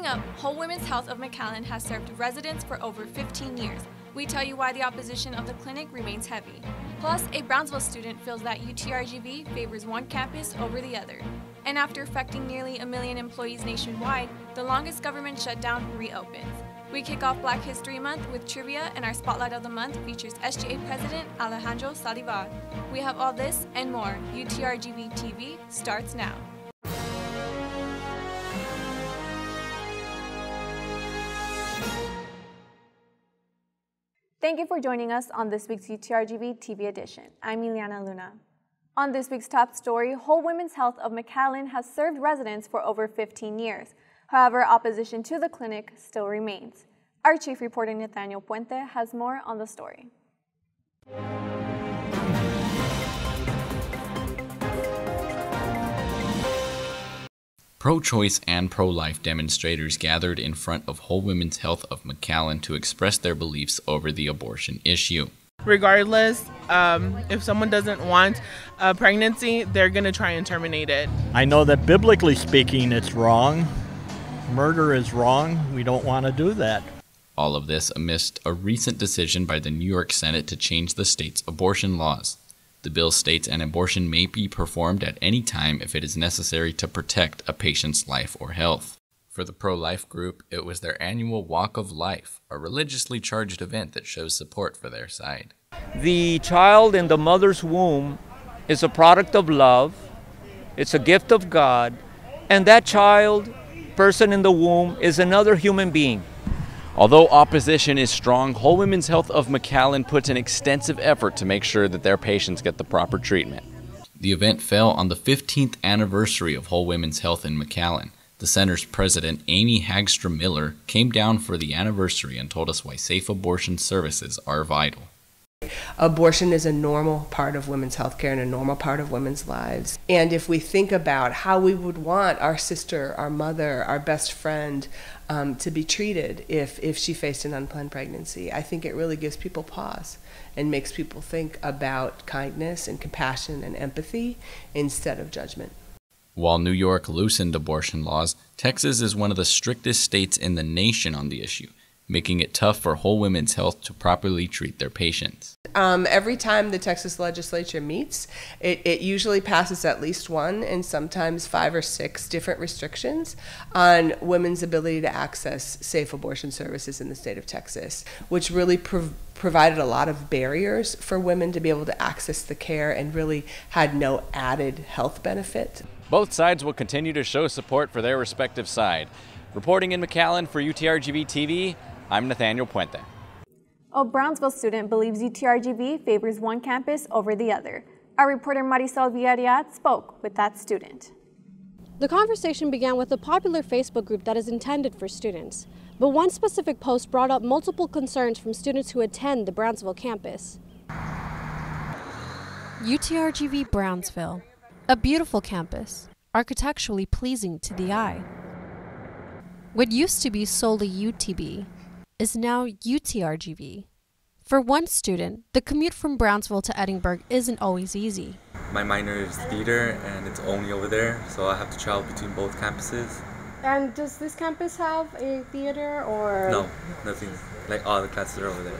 up, Whole Women's Health of McAllen has served residents for over 15 years. We tell you why the opposition of the clinic remains heavy. Plus, a Brownsville student feels that UTRGV favors one campus over the other. And after affecting nearly 1 million employees nationwide, the longest government shutdown reopens. We kick off Black History Month with trivia, and our Spotlight of the Month features SGA President Alejandro Saldivar. We have all this and more. UTRGV-TV starts now. Thank you for joining us on this week's UTRGV-TV edition. I'm Ileana Luna. On this week's top story, Whole Women's Health of McAllen has served residents for over 15 years. However, opposition to the clinic still remains. Our chief reporter Nathaniel Puente has more on the story. Pro-choice and pro-life demonstrators gathered in front of Whole Women's Health of McAllen to express their beliefs over the abortion issue. Regardless, if someone doesn't want a pregnancy, they're going to try and terminate it. I know that biblically speaking, it's wrong. Murder is wrong. We don't want to do that. All of this amidst a recent decision by the New York Senate to change the state's abortion laws. The bill states an abortion may be performed at any time if it is necessary to protect a patient's life or health. For the pro-life group, it was their annual Walk of Life, a religiously charged event that shows support for their side. The child in the mother's womb is a product of love, it's a gift of God, and that child, person in the womb, is another human being. Although opposition is strong, Whole Women's Health of McAllen puts an extensive effort to make sure that their patients get the proper treatment. The event fell on the 15th anniversary of Whole Women's Health in McAllen. The center's president, Amy Hagstrom Miller, came down for the anniversary and told us why safe abortion services are vital. Abortion is a normal part of women's health care and a normal part of women's lives. And if we think about how we would want our sister, our mother, our best friend to be treated if she faced an unplanned pregnancy, I think it really gives people pause and makes people think about kindness and compassion and empathy instead of judgment. While New York loosened abortion laws, Texas is one of the strictest states in the nation on the issue, making it tough for Whole Women's Health to properly treat their patients. Every time the Texas legislature meets, it usually passes at least one and sometimes 5 or 6 different restrictions on women's ability to access safe abortion services in the state of Texas, which really provided a lot of barriers for women to be able to access the care and really had no added health benefit. Both sides will continue to show support for their respective side. Reporting in McAllen for UTRGV-TV, I'm Nathaniel Puente. A Brownsville student believes UTRGV favors one campus over the other. Our reporter Marisol Villarreal spoke with that student. The conversation began with a popular Facebook group that is intended for students. But one specific post brought up multiple concerns from students who attend the Brownsville campus. UTRGV Brownsville, a beautiful campus, architecturally pleasing to the eye. What used to be solely UTB is now UTRGV. For one student, the commute from Brownsville to Edinburgh isn't always easy. My minor is theater and it's only over there, so I have to travel between both campuses. And does this campus have a theater or? No, nothing. Like all the classes are over there.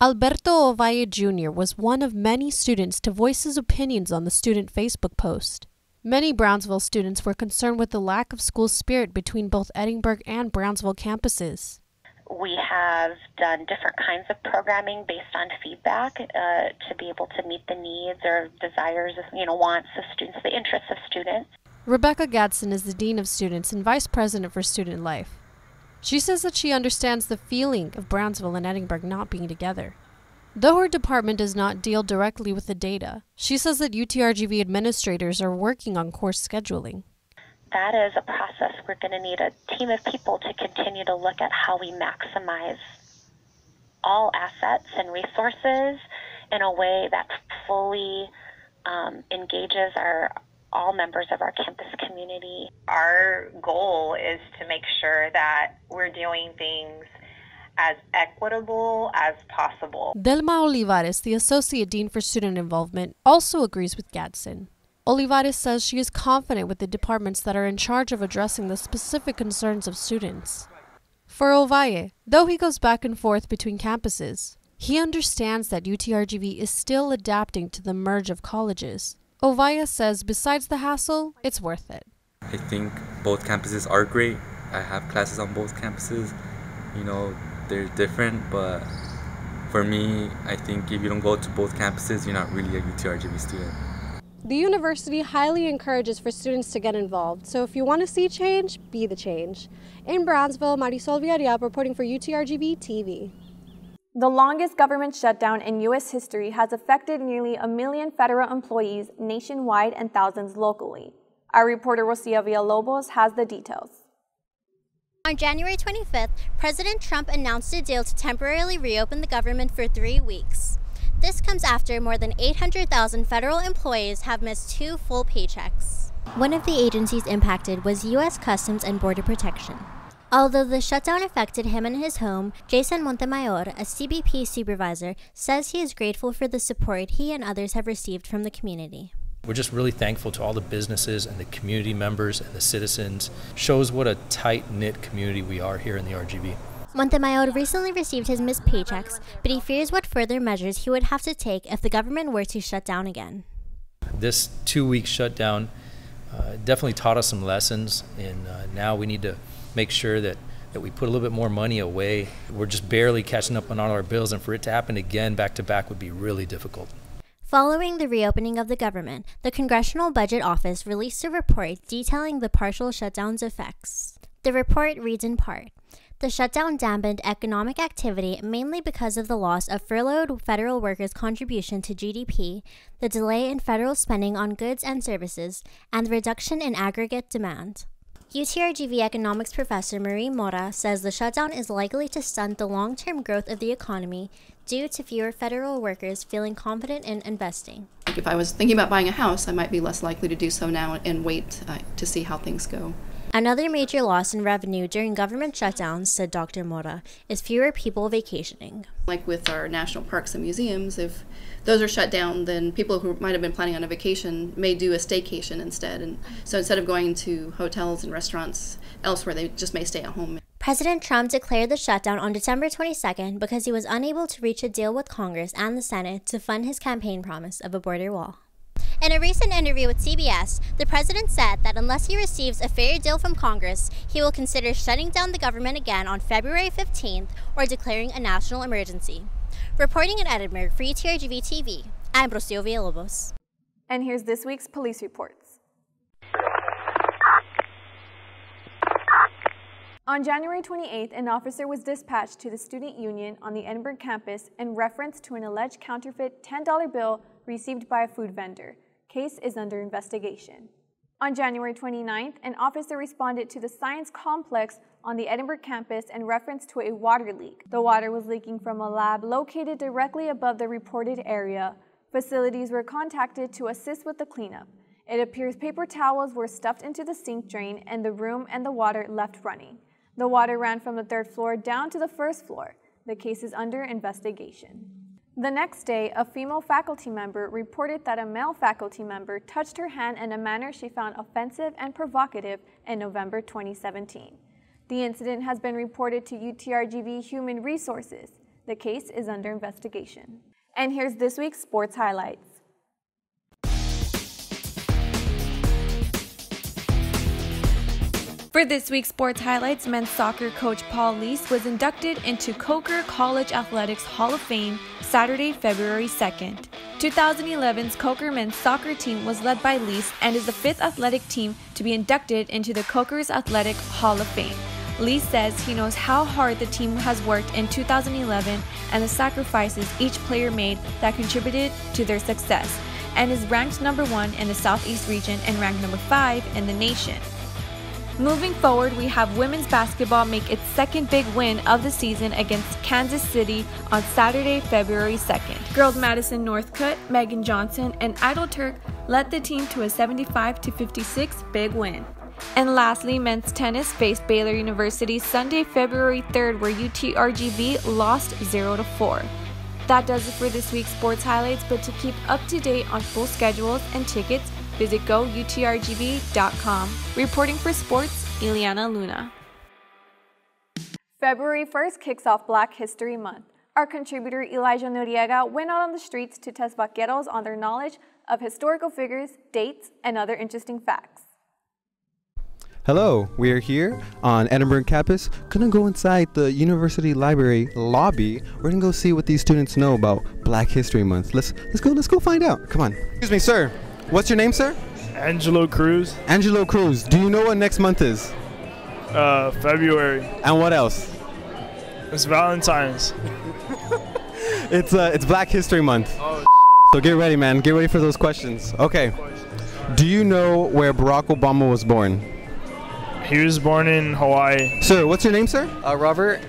Alberto Ovalle Jr. was one of many students to voice his opinions on the student Facebook post. Many Brownsville students were concerned with the lack of school spirit between both Edinburgh and Brownsville campuses. We have done different kinds of programming based on feedback to be able to meet the needs or desires, wants of students, the interests of students. Rebecca Gadsden is the Dean of Students and Vice President for Student Life. She says that she understands the feeling of Brownsville and Edinburgh not being together. Though her department does not deal directly with the data, she says that UTRGV administrators are working on course scheduling. That is a process. We're going to need a team of people to continue to look at how we maximize all assets and resources in a way that fully engages all members of our campus community. Our goal is to make sure that we're doing things as equitable as possible. Delma Olivares, the Associate Dean for Student Involvement, also agrees with Gadsden. Olivares says she is confident with the departments that are in charge of addressing the specific concerns of students. For Ovalle, though he goes back and forth between campuses, he understands that UTRGV is still adapting to the merge of colleges. Ovalle says besides the hassle, it's worth it. I think both campuses are great. I have classes on both campuses. You know, they're different, but for me, I think if you don't go to both campuses, you're not really a UTRGV student. The university highly encourages for students to get involved, so if you want to see change, be the change. In Brownsville, Marisol Villarreal reporting for UTRGV-TV. The longest government shutdown in U.S. history has affected nearly 1 million federal employees nationwide and thousands locally. Our reporter Rosia Villalobos has the details. On January 25th, President Trump announced a deal to temporarily reopen the government for 3 weeks. This comes after more than 800,000 federal employees have missed 2 full paychecks. One of the agencies impacted was U.S. Customs and Border Protection. Although the shutdown affected him and his home, Jason Montemayor, a CBP supervisor, says he is grateful for the support he and others have received from the community. We're just really thankful to all the businesses and the community members and the citizens. Shows what a tight-knit community we are here in the RGV. Montemayor recently received his missed paychecks, but he fears what further measures he would have to take if the government were to shut down again. This 2-week shutdown definitely taught us some lessons, and now we need to make sure that we put a little bit more money away. We're just barely catching up on all our bills, and for it to happen again back to back would be really difficult. Following the reopening of the government, the Congressional Budget Office released a report detailing the partial shutdown's effects. The report reads in part, "The shutdown dampened economic activity mainly because of the loss of furloughed federal workers' contribution to GDP, the delay in federal spending on goods and services, and the reduction in aggregate demand." UTRGV economics professor Marie Mora says the shutdown is likely to stunt the long-term growth of the economy due to fewer federal workers feeling confident in investing. If I was thinking about buying a house, I might be less likely to do so now and wait to see how things go. Another major loss in revenue during government shutdowns, said Dr. Mora, is fewer people vacationing. Like with our national parks and museums, if those are shut down, then people who might have been planning on a vacation may do a staycation instead. And so instead of going to hotels and restaurants elsewhere, they just may stay at home. President Trump declared the shutdown on December 22nd because he was unable to reach a deal with Congress and the Senate to fund his campaign promise of a border wall. In a recent interview with CBS, the president said that unless he receives a fair deal from Congress, he will consider shutting down the government again on February 15th or declaring a national emergency. Reporting in Edinburgh for UTRGV-TV, I'm Rocio Villalobos. And here's this week's police reports. On January 28th, an officer was dispatched to the student union on the Edinburgh campus in reference to an alleged counterfeit $10 bill received by a food vendor. Case is under investigation. On January 29th, an officer responded to the science complex on the Edinburgh campus in reference to a water leak. The water was leaking from a lab located directly above the reported area. Facilities were contacted to assist with the cleanup. It appears paper towels were stuffed into the sink drain and the room and the water left running. The water ran from the 3rd floor down to the 1st floor. The case is under investigation. The next day, a female faculty member reported that a male faculty member touched her hand in a manner she found offensive and provocative in November 2017. The incident has been reported to UTRGV Human Resources. The case is under investigation. And here's this week's sports highlights. For this week's sports highlights, men's soccer coach Paul Lease was inducted into Coker College Athletics Hall of Fame Saturday, February 2nd. 2011's Coker men's soccer team was led by Lease and is the 5th athletic team to be inducted into the Coker's Athletic Hall of Fame. Lease says he knows how hard the team has worked in 2011 and the sacrifices each player made that contributed to their success, and is ranked number 1 in the Southeast region and ranked number 5 in the nation. Moving forward, we have women's basketball make its second big win of the season against Kansas City on Saturday, February 2nd. Girls Madison Northcutt, Megan Johnson, and Idle Turk led the team to a 75-56 big win. And lastly, men's tennis faced Baylor University Sunday, February 3rd, where UTRGV lost 0-4. That does it for this week's sports highlights, but to keep up to date on full schedules and tickets, Visit goutrgv.com. Reporting for sports, Ileana Luna. February 1st kicks off Black History Month. Our contributor Elijah Noriega went out on the streets to test vaqueros on their knowledge of historical figures, dates, and other interesting facts. Hello, we are here on Edinburgh campus. Gonna go inside the university library lobby. We're gonna go see what these students know about Black History Month. Let's go find out. Come on. Excuse me, sir. What's your name, sir? Angelo Cruz. Angelo Cruz. Do you know what next month is? February. And what else? It's Valentine's. It's Black History Month. Oh, so get ready, man. Get ready for those questions. Okay. Do you know where Barack Obama was born? He was born in Hawaii. Sir, what's your name, sir? Robert.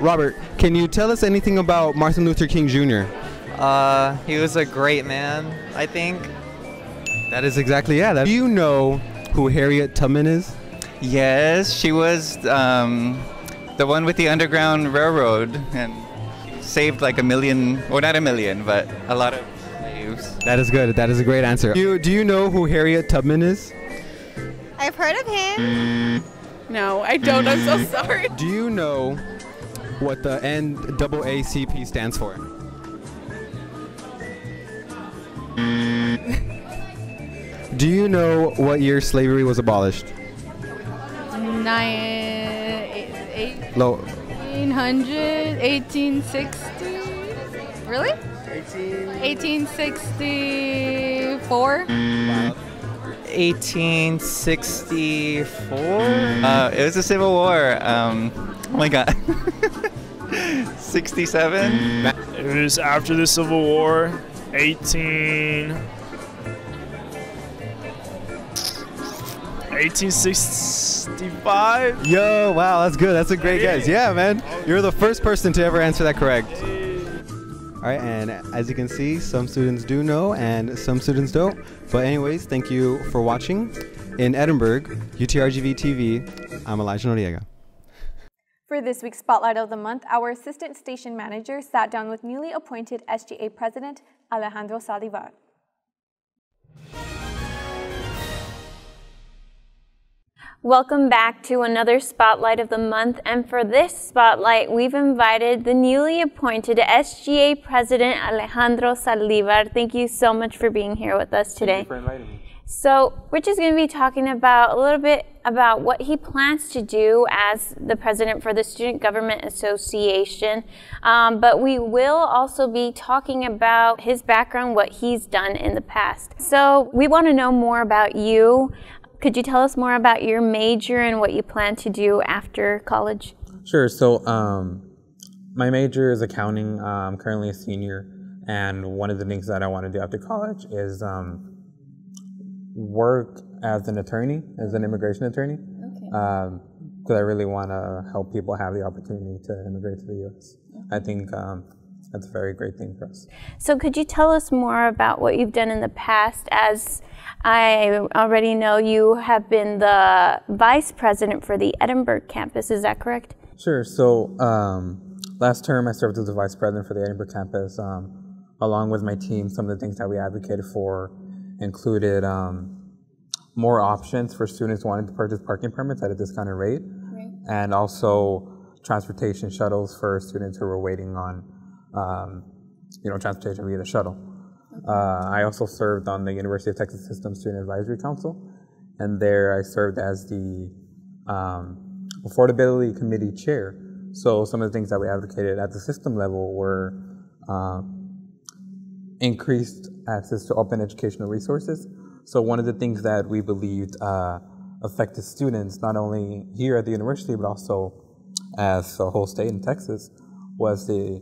Robert, can you tell us anything about Martin Luther King Jr.? He was a great man, I think. That is exactly, yeah. Do you know who Harriet Tubman is? Yes, she was the one with the Underground Railroad, and she saved like 1 million, well, not 1 million, but a lot of slaves. That is good. That is a great answer. Do you know who Harriet Tubman is? I've heard of him. No, I don't. I'm so sorry. Do you know what the NAACP stands for? Do you know what year slavery was abolished? 1860. Really? 1864. 1864. It was the Civil War. Oh my God. 67. It was after the Civil War. 1865. Yo, wow, that's good. That's a great guess. Yeah, man. You're the first person to ever answer that correct. All right, and as you can see, some students do know and some students don't. But anyways, thank you for watching. In Edinburgh, UTRGV-TV, I'm Elijah Noriega. For this week's Spotlight of the Month, our assistant station manager sat down with newly appointed SGA President Alejandro Saldivar. Welcome back to another Spotlight of the Month, and for this Spotlight, we've invited the newly appointed SGA President Alejandro Saldivar. Thank you so much for being here with us today. Thank you for inviting me. So, we're just going to be talking about a little bit about what he plans to do as the president for the Student Government Association, but we will also be talking about his background, what he's done in the past. So, we want to know more about you. Could you tell us more about your major and what you plan to do after college? Sure. So my major is accounting. I'm currently a senior. And one of the things that I want to do after college is work as an attorney, as an immigration attorney. Because I really want to help people have the opportunity to immigrate to the U.S. I think that's a very great thing for us. So could you tell us more about what you've done in the past? As I already know, you have been the vice president for the Edinburgh campus. Is that correct? Sure. So last term, I served as the vice president for the Edinburgh campus. Along with my team, some of the things that we advocated for included more options for students wanting to purchase parking permits at a discounted rate, and also transportation shuttles for students who were waiting on transportation via the shuttle. I also served on the University of Texas System Student Advisory Council, and there I served as the Affordability Committee Chair. So some of the things that we advocated at the system level were increased access to open educational resources. So one of the things that we believed affected students, not only here at the university, but also as a whole state in Texas, was the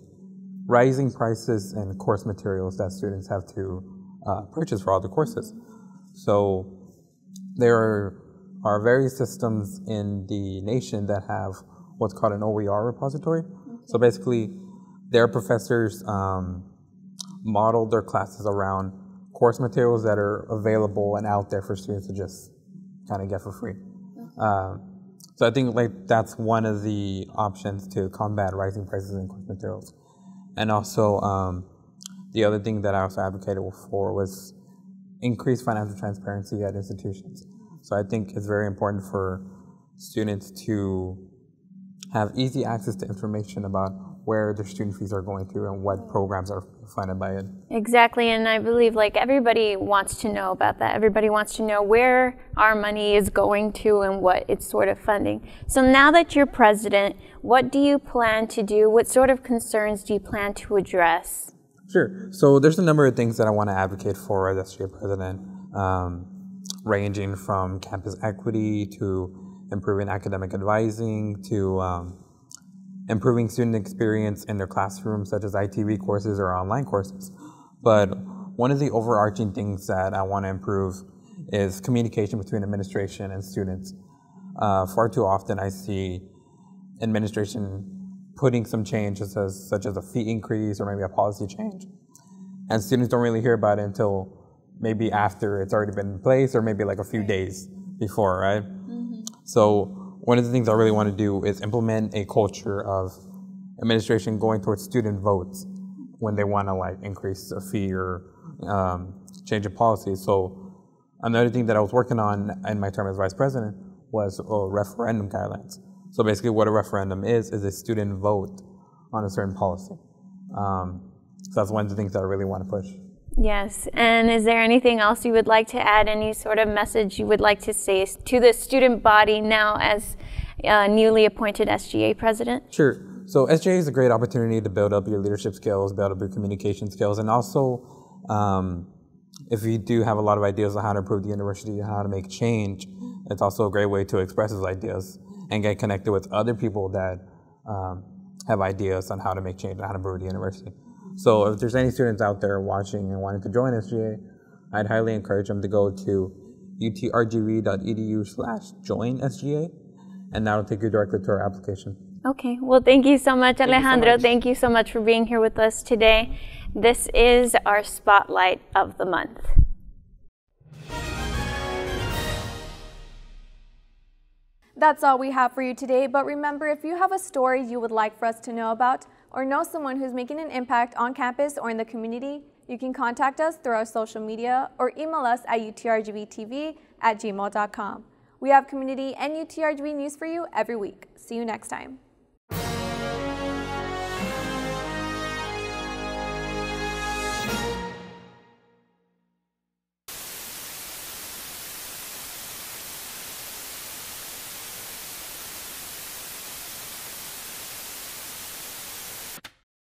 rising prices in course materials that students have to purchase for all the courses. So there are various systems in the nation that have what's called an OER repository. So basically, their professors modeled their classes around course materials that are available and out there for students to just kind of get for free. So I think that's one of the options to combat rising prices in course materials. And also, the other thing that I also advocated for was increase financial transparency at institutions. So I think it's very important for students to have easy access to information about where their student fees are going through and what programs are funded by it. Exactly, and I believe like everybody wants to know about that. Everybody wants to know where our money is going to and what it's sort of funding. So now that you're president, what do you plan to do? What sort of concerns do you plan to address? Sure. So there's a number of things that I want to advocate for as SGA president, ranging from campus equity to improving academic advising to improving student experience in their classrooms, such as ITV courses or online courses. But one of the overarching things that I want to improve is communication between administration and students. Far too often I see administration putting some changes such as a fee increase or maybe a policy change. And students don't really hear about it until maybe after it's already been in place or maybe like a few days before, right? Mm-hmm. So one of the things I really want to do is implement a culture of administration going towards student votes when they want to like increase a fee or change a policy. So another thing that I was working on in my term as vice president was referendum guidelines. So basically what a referendum is a student vote on a certain policy. So that's one of the things that I really want to push. Yes, and is there anything else you would like to add, any sort of message you would like to say to the student body now as newly appointed SGA president? Sure. So SGA is a great opportunity to build up your leadership skills, build up your communication skills, and also if you do have a lot of ideas on how to improve the university and how to make change, it's also a great way to express those ideas and get connected with other people that have ideas on how to make change and how to improve the university. So if there's any students out there watching and wanting to join SGA, I'd highly encourage them to go to utrgv.edu/join-SGA, and that'll take you directly to our application. Okay, well thank you so much, Alejandro. Thank you so much for being here with us today. This is our Spotlight of the Month. That's all we have for you today, but remember, if you have a story you would like for us to know about or know someone who's making an impact on campus or in the community, you can contact us through our social media or email us at utrgvtv@gmail.com. We have community and UTRGV news for you every week. See you next time.